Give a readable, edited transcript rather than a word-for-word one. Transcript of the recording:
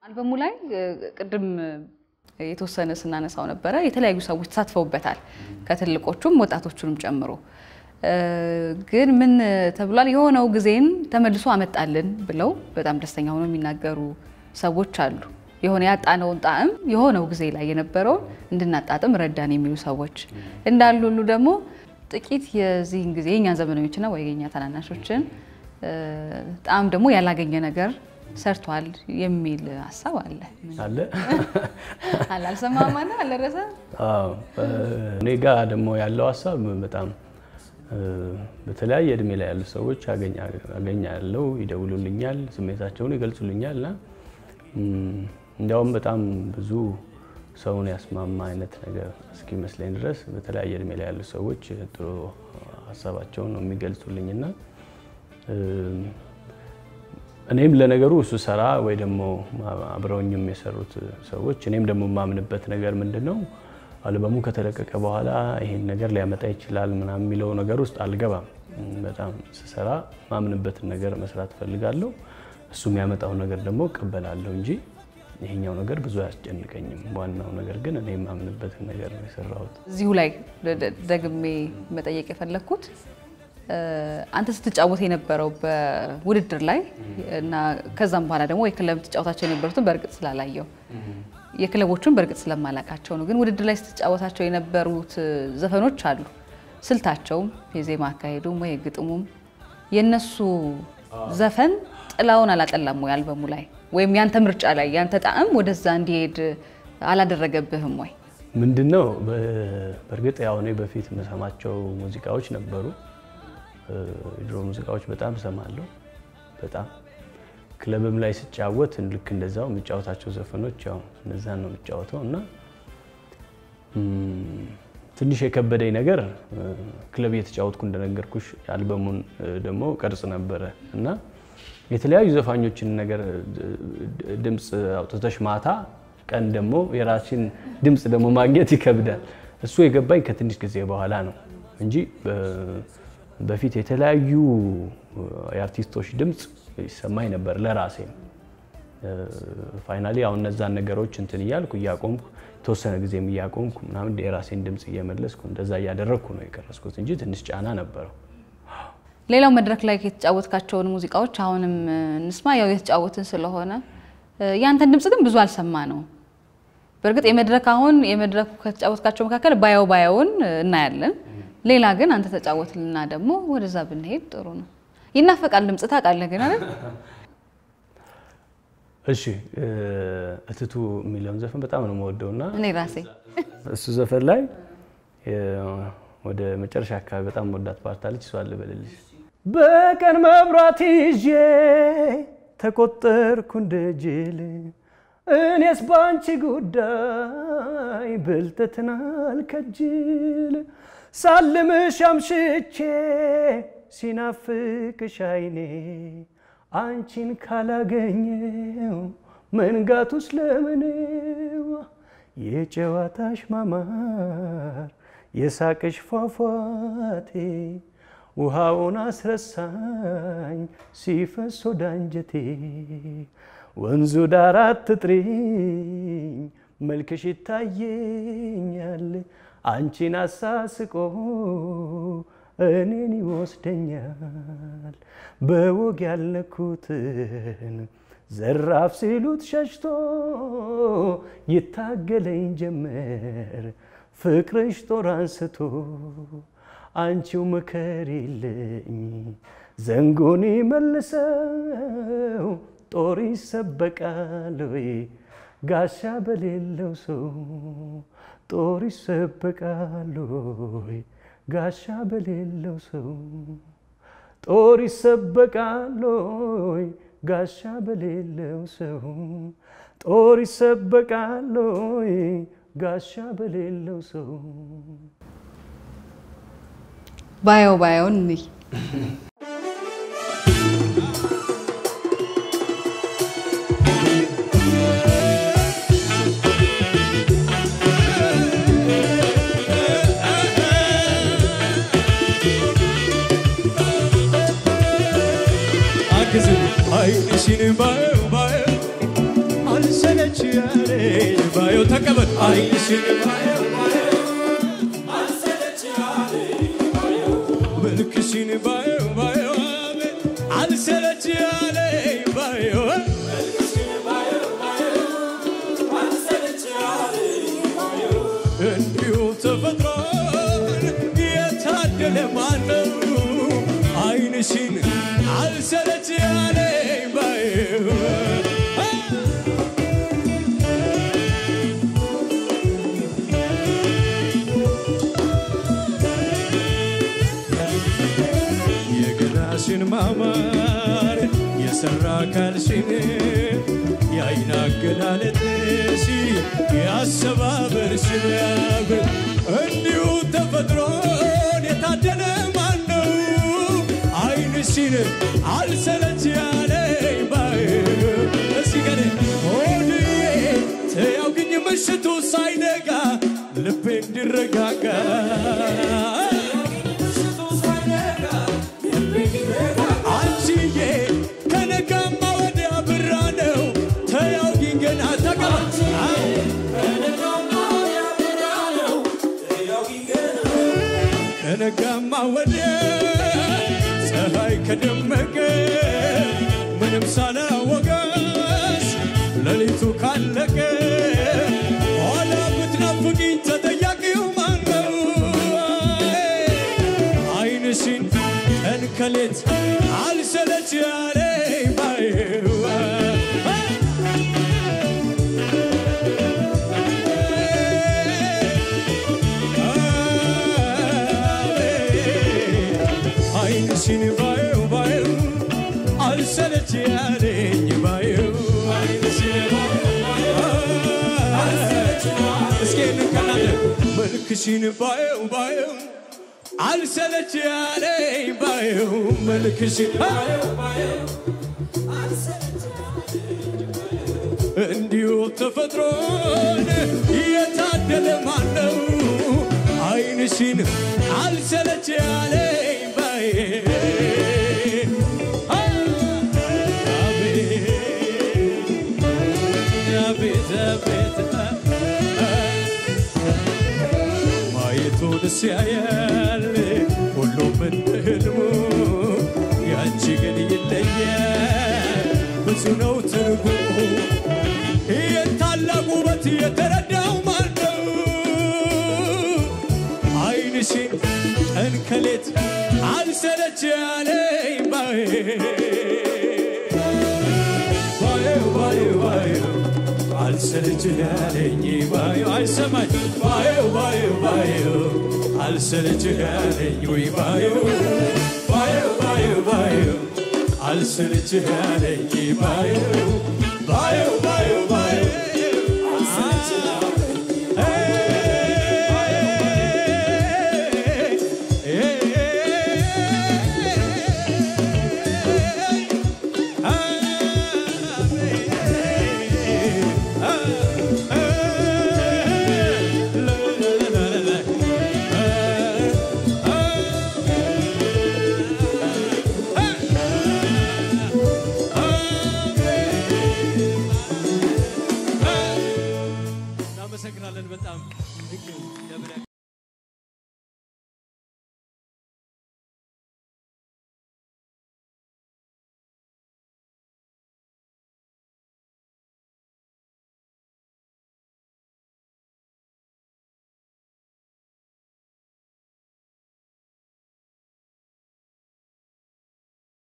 አልበሙ ላይ ቅድም የተወሰነ ስናነሳው ነበር የተለያዩ ሰዎች ተሳትፈውበታል ከትልቆቹም ወጣቶቹንም ጨምሮ ግን ምን ተብሏል የሆነው ጊዜን ተመልሶ አመጣልን ብለው በጣም ደስተኛ ሆነው የሚናገሩ ሰዎች አሉ የሆነ ያጣነውን ጣዕም የሆነው ጊዜ ላይ የነበረው እንድናጣጥም ረዳን የሚሉ ሰዎች እንዳሉ ሁሉ ደግሞ ጥቂት የዚህን ጊዜ የኛ ዘመናዊዎችና ወይኛ ታናናሾችን ጣዕም ደግሞ ያላገኘ ነገር ሰርቷል የሚል ሐሳብ አለ አልሰማማና አልረሰ እኔ ጋር ደግሞ ያለው ሐሳብ በጣም በተለያየ እድሜ ላይ ያሉ ሰዎች አገኛለሁ ይደውሉልኛል ስሜታቸውን ይገልጹልኛልና እንደውም በጣም ብዙ ሰውን ያስማማ አይነት ነገር እስኪመስለኝ ድረስ በተለያየ እድሜ ላይ ያሉ ሰዎች ጥሩ ሐሳባቸውን ነው የሚገልጹልኝና እኔም ለነገሩ እሱ ሰራ ወይ ደግሞ አብረውኝም የሰሩት ሰዎች እኔም ደግሞ ማምንበት ነገር ምንድነው አልበሙ ከተለቀቀ በኋላ ይሄን ነገር ሊያመጣ ይችላል ምናምን የሚለው ነገር ውስጥ አልገባም በጣም ሰራ ማምንበት ነገር መስራት ፈልጋለሁ እሱ የሚያመጣው ነገር ደግሞ ቀበላለሁ እንጂ ይሄኛው ነገር ብዙ ያስጨንቀኝም ዋናው ነገር ግን እኔ ማምንበት ነገር ነው የሰራሁት እዚሁ ላይ ደግሜ መጠየቅ የፈለኩት አንተ ስትጫወት የነበረው በውድድር ላይ እና ከዛም በኋላ ደግሞ የክለብ ተጫዋታቸው የነበሩትን በርግጥ ስላላየው የክለቦቹን በርግጥ ስለማላቃቸው ነው ግን ውድድር ላይ ስትጫወታቸው የነበሩት ዘፈኖች አሉ ስልታቸው የዜማ አካሄዱም ወይ ግጥሙም የነሱ ዘፈን ጥላውን አላጠላም ወይ አልበሙ ላይ ወይም ያንተ ምርጫ ላይ ያንተ ጣዕም ወደዛ እንዲሄድ አላደረገብህም ወይ ምንድነው በርግጥ ያው እኔ በፊት መሰማቸው ሙዚቃዎች ነበሩ ድሮ ሙዚቃዎች በጣም ሰማለሁ በጣም ክለብም ላይ ሲጫወት ልክ እንደዛው የሚጫወታቸው ዘፈኖች ያው እነዛ ነው የሚጫወተውና ትንሽ የከበደኝ ነገር ክለብ እየተጫወትኩ እንደነገርኩሽ አልበሙን ደግሞ ቀርጽ ነበር እና የተለያዩ ዘፋኞችን ነገር ድምጽ አውጥተሽ ማታ ቀን ደግሞ የራስሽን ድምጽ ደግሞ ማግኘት ይከብዳል እሱ የገባኝ ከትንሽ ጊዜ በኋላ ነው እንጂ በፊት የተለያዩ የአርቲስቶች ድምጽ ይሰማኝ ነበር ለራሴ ፋይናሊ አሁን እነዛን ነገሮች እንትን ይያልኩ ያቆምኩ ተወሰነ ጊዜም ያቆምኩ ምናምን የራሴን ድምጽ እየመለስኩ እንደዛ ያደረኩ ነው የቀረስኩት እንጂ ትንሽ ጫና ነበርው ሌላው መድረክ ላይ የተጫወትካቸው ሙዚቃዎች አሁንም እንስማ ያው የተጫወትን ስለሆነ ያንተን ድምጽ ግን ብዙ አልሰማ ነው በርግጥ የመድረኩ ከተጫወትካቸው መካከል ባዮውን እናያለን ሌላ ግን አንተ ተጫወትልና ደግሞ ወደዛ ብንሄድ ጥሩ ነው ይናፈቃል ድምጽ ታቃለ ግን አይደል እሺ እትቱ ሚሊዮን ዘፈን በጣም ነው የምወደውና እኔ ራሴ እሱ ዘፈን ላይ ወደ መጨረሻ አካባቢ በጣም ወዳት ፓርት አለች እሷ ልበልልሽ በቀን መብራት ይዤ ተቆጠርኩ እንደጅል እኔስ ባንቺ ጉዳይ ብልጥትናል ከጅል ሳልምሽ አምሽቼ ሲናፍቅሽ አይኔ አንቺን ካላገኘው መንጋቱስ ለምኔው የጨዋታሽ ማማር የሳቅሽ ፏፏቴ ውሃውን አስረሳኝ ሲፈስ ወደ አንጀቴ ወንዙ ዳር አትጥሪኝ መልክሽ ይታየኛል አንቺን አሳስቆ እኔን ይወስደኛል በወግ ያልነኩትን ዘራፍ ሲሉት ሸሽቶ ይታገለኝ ጀመር ፍቅርሽ ጦር አንስቶ አንቺው መከሪልኝ ዘንጎኒ መልሰው ጦር ይሰበቃል ወይ ጋሻ በሌለው ሰው ጦር ይሰበቃል ወይ ጋሻ በሌለው ሰው ጦር ይሰበቃል ወይ ጋሻ በሌለው ሰው ጦር ይሰበቃል ወይ ጋሻ በሌለው ሰው ባዮን ነኝ I can see I see ባየው ተቀበል አይንሽን መልክሽን ባየው ባየው አልሰለች ያለኝ ባየው እንዲሁ ተፈጥሮን የታደለ ማነው አይንሽን አልሰለች ያለኝ ባየው የገላሽን ማማር የሰራ ካልሽን የአይን አገላለጥሽ ያሰባበርሽን ያብር እንዲሁ ተፈጥሮን የታደለ ማነው አይንሽን አልሰለች ያለኝ ባየው እስኪ ገኔ ሆድዬ ተያውግኝ ምሽቱ ሳይነጋ ልቤ እንዲረጋጋ አንቺዬ ከነጋማ ወዲያ ብራ ነው ተያውግኝ ገና ተቀበል ከነጋማ ወዲያ ፀሐይ ከደመቀ ምንም ሳላወጋሽ ሌሊቱ ካለቀ ኋላ ብትናፍቂኝ ተጠያቂው ማነው አይንሽን ቀን ከሌት አልሰለች ያለኝ ባየው አይንሽን ባየው ባየው አልሰለች ያለኝ ባየው አይንሽን አልሰለች እስኪ እንከናለ መልክሽን ባየው ባየው አልሰለች ያለኝ ባየው መልክሽን ባየው ባየው አልሰለች እንዲሁ ተፈጥሮን የታደለ ማነው አይንሽን አልሰለች ያለኝ ባየው አቤት አቤት ማየቱ ደስ ያያል ሁሉም እንደህልሙ ያንቺ ግን ይለያል ብዙ ነው ትርጉሙ የታላቅ ውበት የተረዳው ማነው አይንሽን ቀን ከሌት አልሰለች ያለኝ ባየው ባየው ባየው አልሰለች ያለኝ ባየው አይሰማኝ ባየው ባየው ባየው አልሰለች ያለኝ ወይ ባየው ባየው ባየው ባየው አልሰለች ያለኝ ባየው ባየው ባየው ባየው አልሰለች እናመሰግናለን በጣም